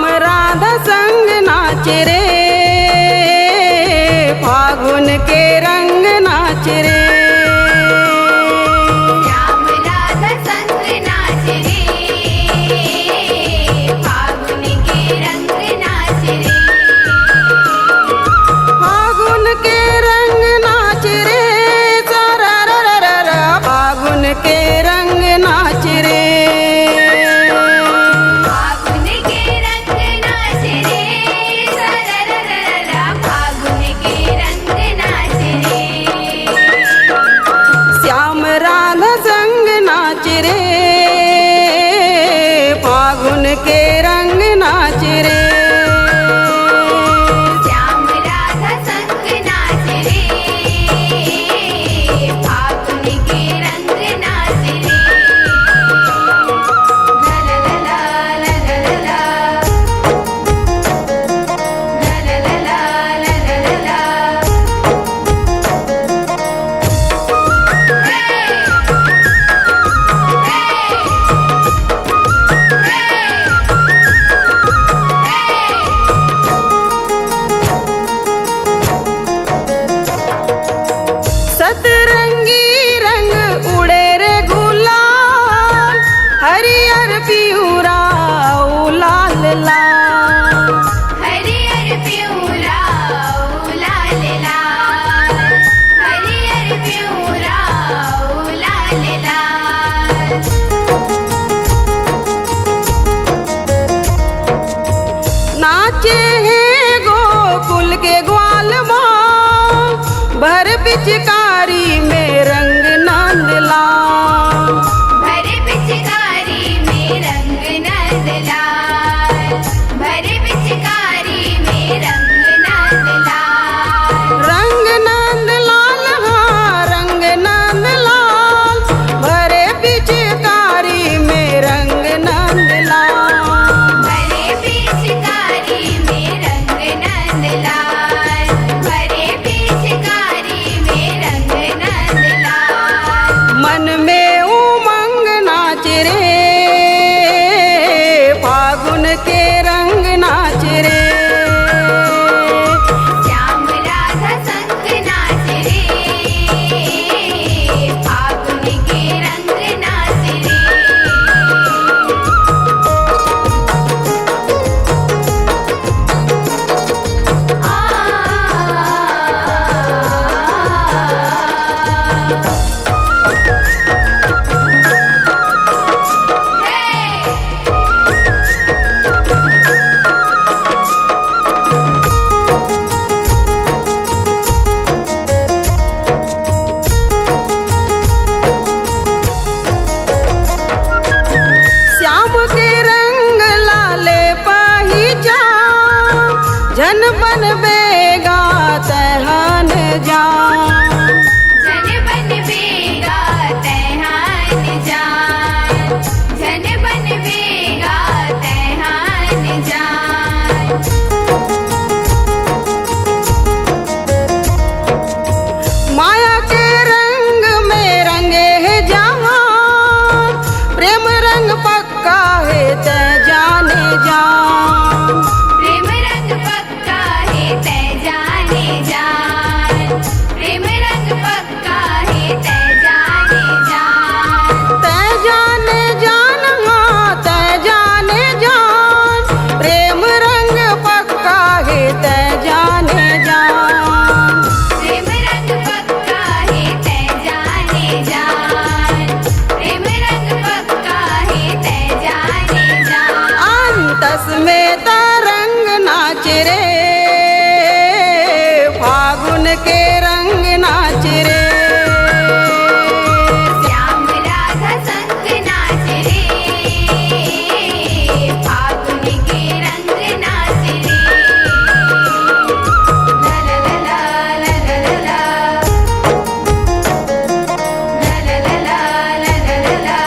श्याम राधा संग नाच रे, फागुन के रंग नाच रे। श्याम राधा संग नाच रे, फागुन के रंग नाच रे। फागुन के रंग नाच रे, सारा रा रा रा रा, फागुन के रंग नाच रे। फागुन के रंग नाच रे, सारा रा रा रा, फागुन के रंग नाच रे। श्याम राधा संग नाच रे, फागुन के रंग नाच रे। श्याम राधा संग नाच रे, फागुन के रंग नाच रे। ला ला ला ला ला ला ला, ला ला ला ला ला ला ला। सतरंगी रंग उड़े रे गुलाल, हरियर पियूरा ओ लाल लाल। हरियर पियूरा ओ लाल लाल, हरियर पियूरा ओ लाल लाल। नाचे हैं गोकुल के ग्वाल माँ, भर पिचकारी में रंग नंद लाल। भरे पिचकारी में रंग नंद लाल, भरे पिचकारी में रंग नंद लाल। रंग नंद लाल हाँ रंग नंद लाल, भरे पिचकारी में रंग नंद लाल। भरे पिचकारी में रंग नंद लाल, भरे पिचकारी में रंग नंद लाल। मन में उमंग नाच रे, फागुन के रंग नाच रे। श्याम राधा संग नाच रे, फागुन के रंग नाच रे। श्याम के रंग लाले पहिचान, जन बन बेगा तहन जान। जन बन बेगा तैहान जान, जन बन बेगा तैहान जान। माया के रंग में रंगे है जहान, प्रेम रंग पक्का है तै जाने जान। प्रेम रंग पक्का है तै जाने जान, प्रेम रंग पक्का है तै जाने जान। तै जाने जान हाँ तै जाने जान, प्रेम रंग पक्का है तै जाने जान। प्रेम रंग पक्का है तै जाने जान, प्रेम रंग पक्का है तै जाने जान। अंतस में तरंग नाच रे, फागुन के रंग नाच रे। श्याम राधा संग नाच रे, फागुन के रंग नाच रे। ला ला ला ला ला ला ला, ला ला ला ला ला ला ला।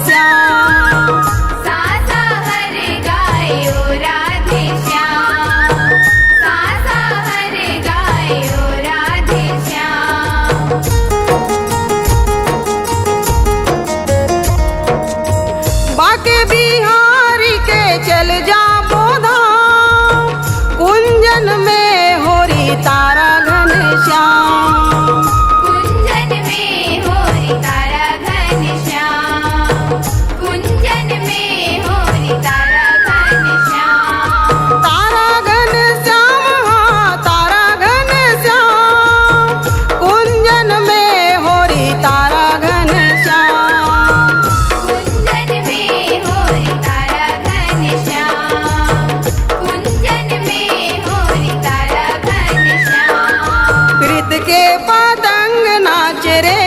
श्याम सासा हर गायो राधे श्याम सासा हर गायो राधे श्याम बाके बिहारी के चल जा धाम कुंजन में होरी तारा घन श्याम कुंजन में होरी तारा घन श्याम कुंजन में होरी तारा घन श्याम तारा घन श्याम हाँ तारा घन श्याम कुंजन में होरी तारा घन श्याम कुंजन में होरी तारा घन श्याम कुंजन में होरी तारा घन श्याम कृत के पतंग नाच रे